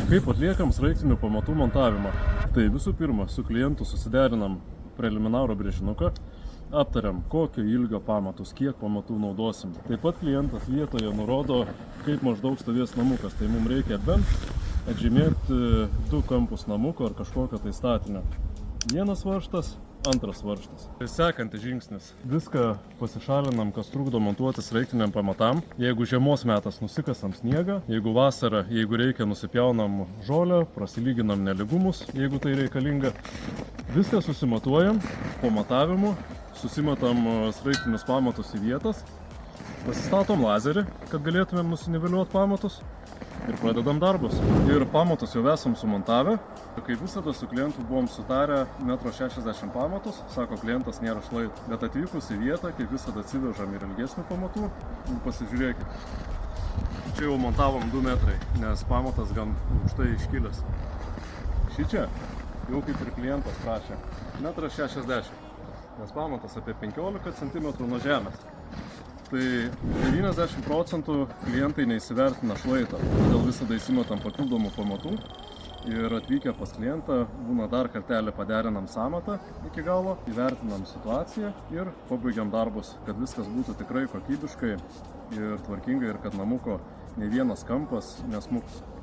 Kaip atliekam sraigtinių pamatų montavimą? Tai visų pirma, su klientu susiderinam preliminarų brėžinuką, aptariam, kokio ilgio pamatus, kiek pamatų naudosim. Taip pat klientas vietoje nurodo, kaip maždaug stovės namukas. Tai mums reikia bent atžymėti 2 kampus namuko ar kažkokio tai statinio. Vienas varžtas, antras varžtas. Sekantis žingsnis. Viską pasišalinam, kas trukdo montuoti sraigtiniam pamatam. Jeigu žiemos metas, nusikasam sniegą. Jeigu vasara, jeigu reikia, nusipjaunam žolę, prasilyginam nelygumus, jeigu tai reikalinga. Viską susimatuojam po matavimų, susimatam sraigtinius pamatus į vietas, pasistatom lazerį, kad galėtumėm nusiniveliuoti pamatus ir pradedam darbus. Ir pamatus jau esam sumontavę. Kaip visada su klientu buvom sutarę 1,60 m pamatus, sako klientas nėra šlaitų. Bet atvykus į vietą, kaip visada atsivežam ir ilgesnių pamatų. Pasižiūrėkit. Čia jau montavom 2 metrai, nes pamatas gan aukštai iškilęs. Šičia jau kaip ir klientas prašė 1,60 m, nes pamatas apie 15 cm nuo žemės. Tai 90% klientai neįsivertina šlaitą, todėl visada įsimetam papildomų pamatų ir atvykę pas klientą būna dar kartelį paderinam samatą iki galo, įvertinam situaciją ir pabaigiam darbus, kad viskas būtų tikrai kokybiškai ir tvarkingai ir kad namuko nei vienas kampas nesmuktų.